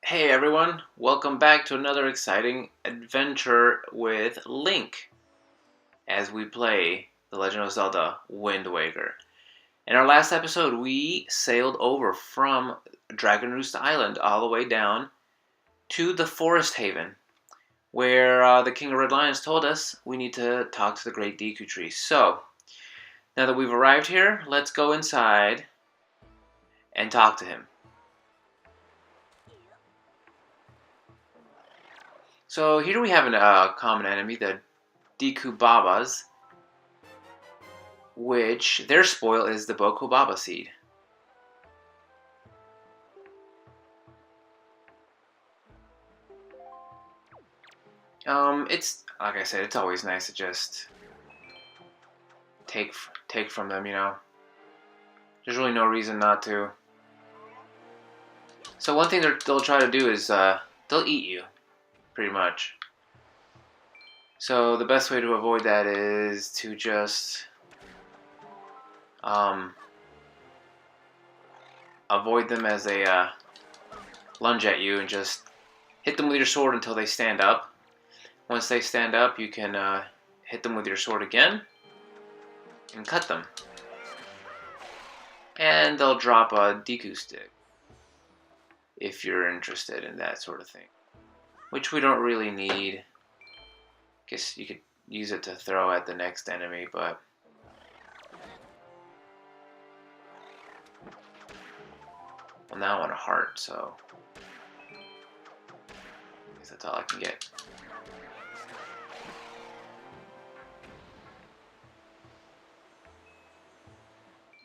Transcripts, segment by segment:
Hey everyone, welcome back to another exciting adventure with Link as we play The Legend of Zelda Wind Waker. In our last episode, we sailed over from Dragon Roost Island all the way down to the Forest Haven, where the King of Red Lions told us we need to talk to the Great Deku Tree. So, now that we've arrived here, let's go inside and talk to him. So here we have a common enemy, the Deku Babas, which their spoil is the Boko Baba seed. It's like I said, it's always nice to just take from them, you know. There's really no reason not to. So one thing they'll try to do is they'll eat you, pretty much. So the best way to avoid that is to just avoid them as they lunge at you and just hit them with your sword until they stand up. Once they stand up, you can hit them with your sword again and cut them. And they'll drop a Deku stick if you're interested in that sort of thing, which we don't really need. Guess you could use it to throw at the next enemy, but well, now I want a heart, so I guess that's all I can get.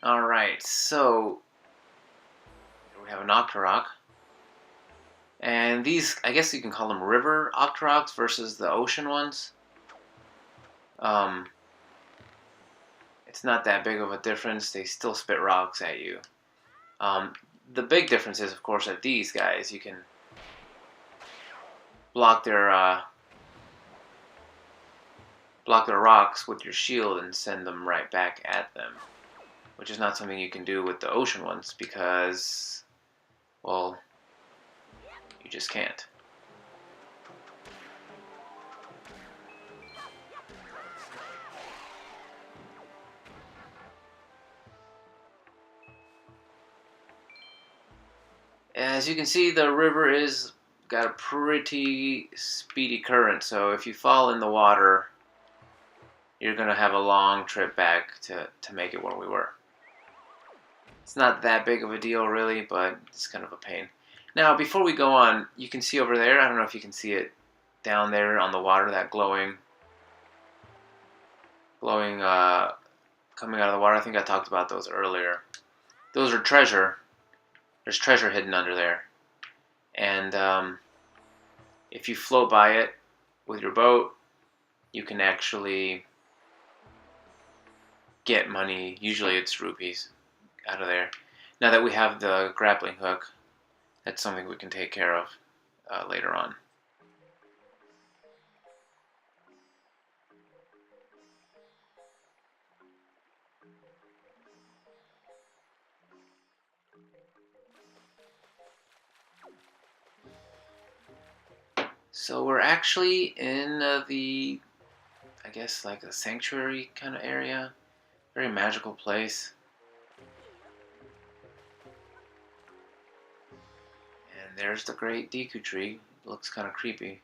Alright, so we have an Octorok. And these, I guess you can call them river Octoroks versus the ocean ones. It's not that big of a difference. They still spit rocks at you. The big difference is, of course, that these guys, you can block their rocks with your shield and send them right back at them, which is not something you can do with the ocean ones because, well, you just can't. As you can see, the river is got a pretty speedy current, so if you fall in the water, you're going to have a long trip back to make it where we were. It's not that big of a deal, really, but it's kind of a pain. Now, before we go on, you can see over there, I don't know if you can see it down there on the water, that glowing coming out of the water. I think I talked about those earlier. Those are treasure. There's treasure hidden under there. And if you float by it with your boat, you can actually get money. Usually it's rupees out of there. Now that we have the grappling hook, that's something we can take care of later on. So we're actually in I guess like a sanctuary kind of area. Very magical place. And there's the Great Deku Tree. It looks kind of creepy.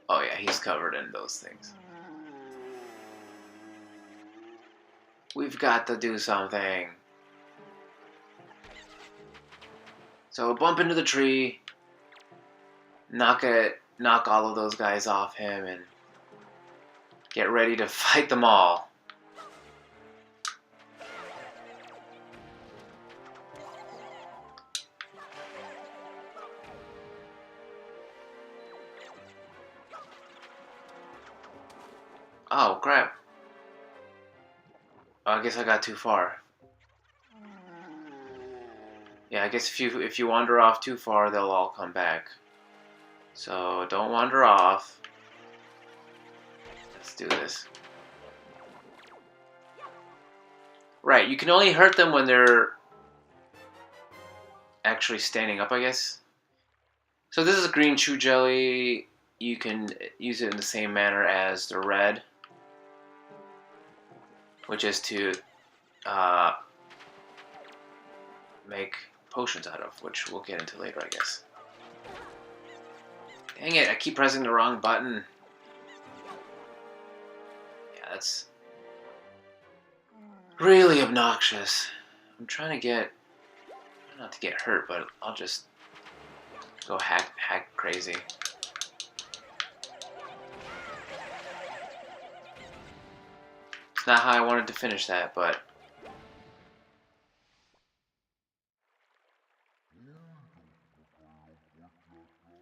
Oh yeah, he's covered in those things. We've got to do something. So bump into the tree, knock all of those guys off him, and get ready to fight them all. Oh crap. Oh, I guess I got too far. Yeah, I guess if you wander off too far, they'll all come back. So don't wander off. Let's do this. Right, you can only hurt them when they're actually standing up, I guess. So this is green chew jelly. You can use it in the same manner as the red, which is to make potions out of, which we'll get into later, I guess. Dang it, I keep pressing the wrong button. Yeah, that's really obnoxious. I'm trying to get, not to get hurt, but I'll just go hack crazy. It's not how I wanted to finish that, but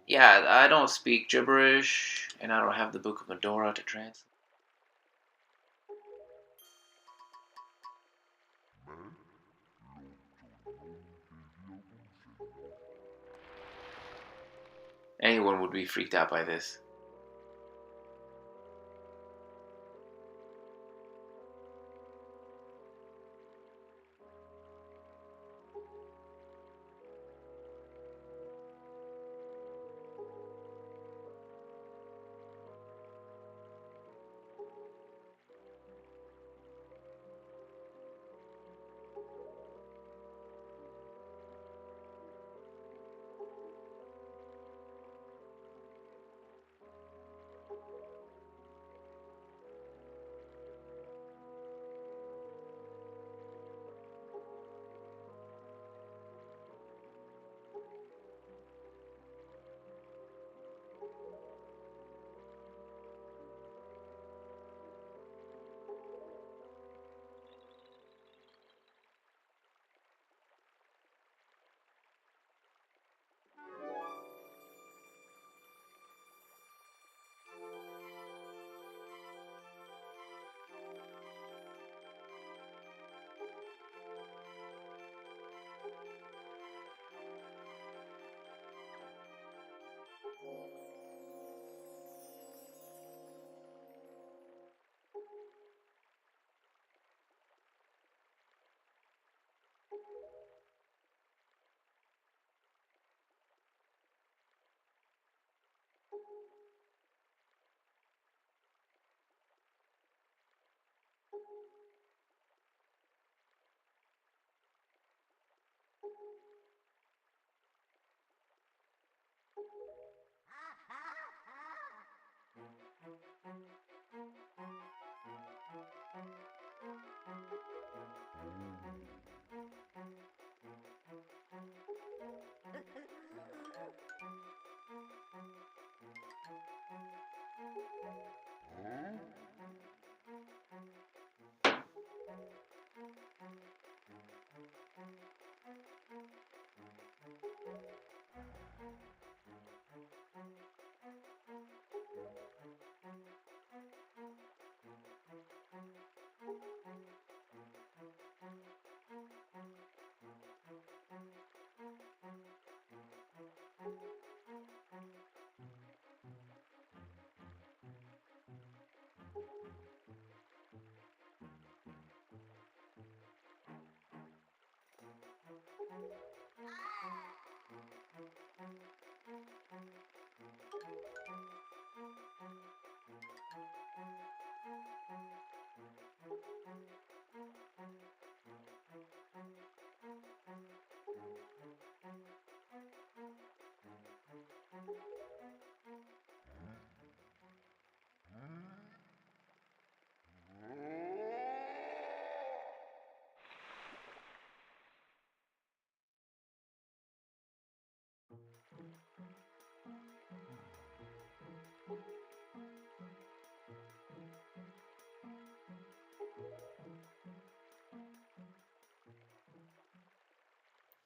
yeah, I don't speak gibberish, and I don't have the Book of Medora to translate. Anyone would be freaked out by this.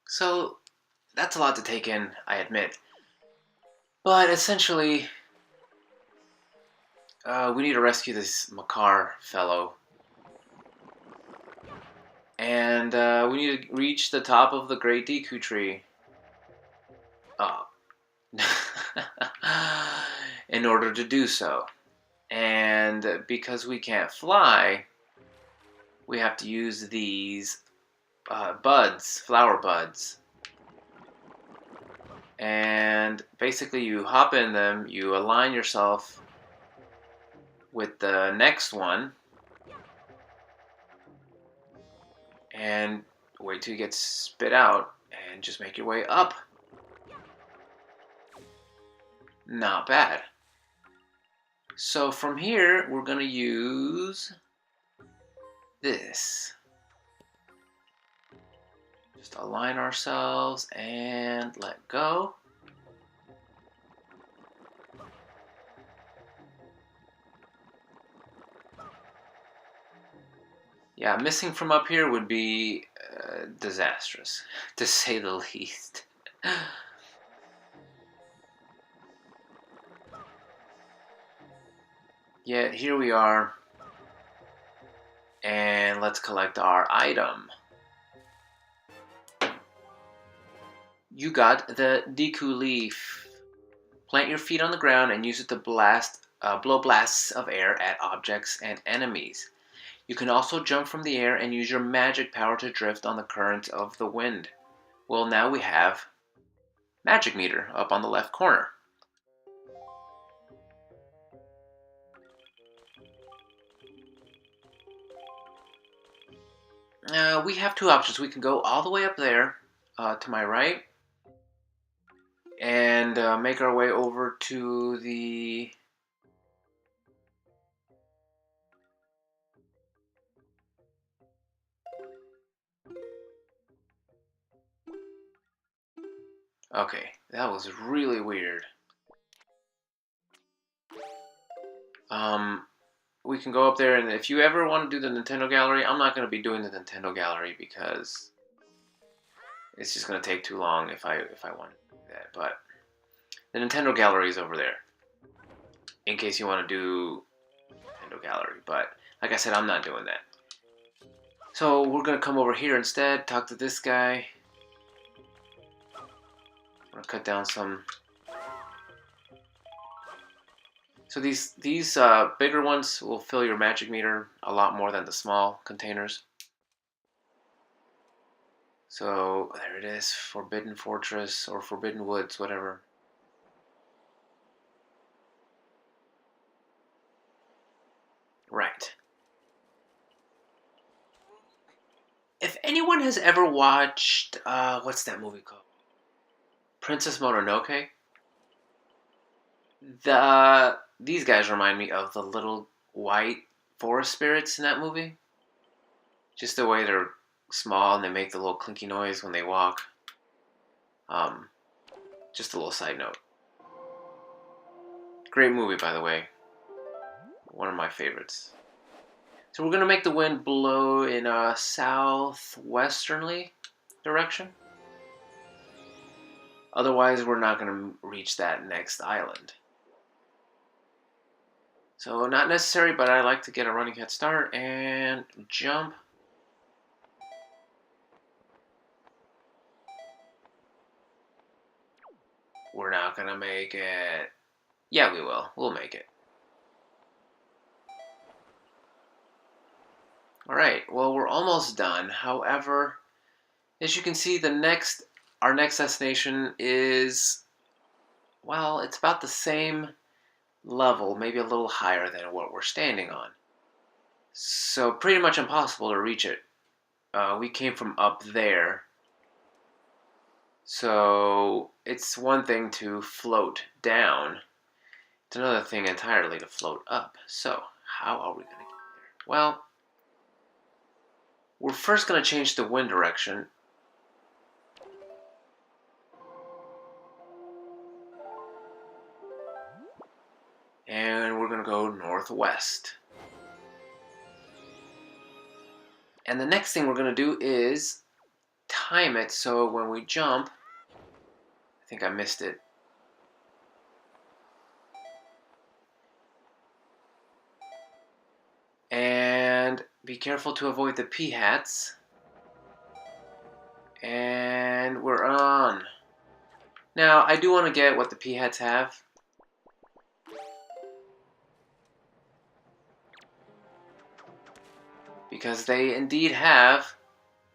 So, that's a lot to take in, I admit. But essentially, we need to rescue this Makar fellow. And we need to reach the top of the Great Deku Tree. In order to do so. And And because we can't fly, we have to use these buds, flower buds. And basically you hop in them, you align yourself with the next one, and wait till you get spit out, and just make your way up. Not bad. So from here, we're going to use this. Just align ourselves and let go. Yeah, missing from up here would be disastrous, to say the least. Yet here we are, and let's collect our item. You got the Deku leaf. Plant your feet on the ground and use it to blow blasts of air at objects and enemies. You can also jump from the air and use your magic power to drift on the current of the wind. Well, now we have magic meter up on the left corner. We have two options. We can go all the way up there to my right and make our way over to the... Okay, that was really weird. We can go up there, and if you ever want to do the Nintendo Gallery, I'm not going to be doing the Nintendo Gallery because it's just going to take too long if I want to do that. But the Nintendo Gallery is over there, in case you want to do Nintendo Gallery. But like I said, I'm not doing that. So we're going to come over here instead, talk to this guy. I'm going to cut down some... So these bigger ones will fill your magic meter a lot more than the small containers. So there it is, Forbidden Fortress or Forbidden Woods, whatever. Right. If anyone has ever watched, what's that movie called? Princess Mononoke? These guys remind me of the little white forest spirits in that movie. Just the way they're small and they make the little clinky noise when they walk. Just a little side note. Great movie, by the way. One of my favorites. So we're going to make the wind blow in a southwesterly direction. Otherwise, we're not going to reach that next island. So not necessary, but I like to get a running head start and jump. We're not going to make it. Yeah, we will. We'll make it. Alright, well, we're almost done. However, as you can see, our next destination is, well, it's about the same level, maybe a little higher than what we're standing on. So pretty much impossible to reach it. We came from up there. So it's one thing to float down. It's another thing entirely to float up. So how are we going to get there? Well, we're first going to change the wind direction. And we're going to go northwest. And the next thing we're going to do is time it so when we jump, I think I missed it. And be careful to avoid the pea hats. And we're on. Now, I do want to get what the pea hats have. because they indeed have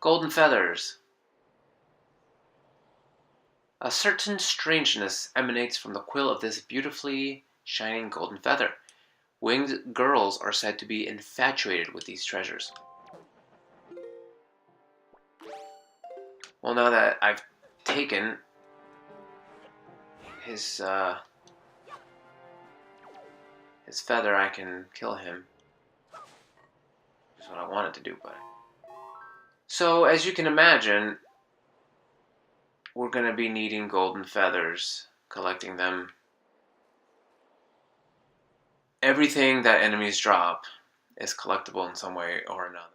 golden feathers. A certain strangeness emanates from the quill of this beautifully shining golden feather. Winged girls are said to be infatuated with these treasures. Well, now that I've taken his feather, I can kill him. That's what I wanted to do, but... So, as you can imagine, we're going to be needing golden feathers, collecting them. Everything that enemies drop is collectible in some way or another.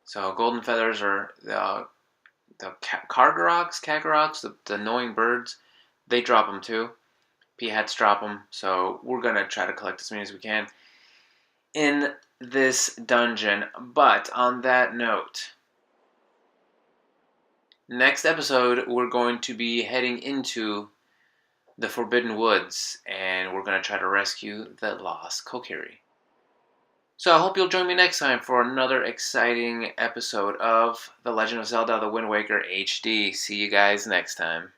So golden feathers are the Koroks, the annoying birds. They drop them too. Peahats drop them. So we're going to try to collect as many as we can in this dungeon. But on that note, next episode we're going to be heading into the Forbidden Woods, and we're going to try to rescue the lost Kokiri. So I hope you'll join me next time for another exciting episode of The Legend of Zelda: The Wind Waker HD. See you guys next time.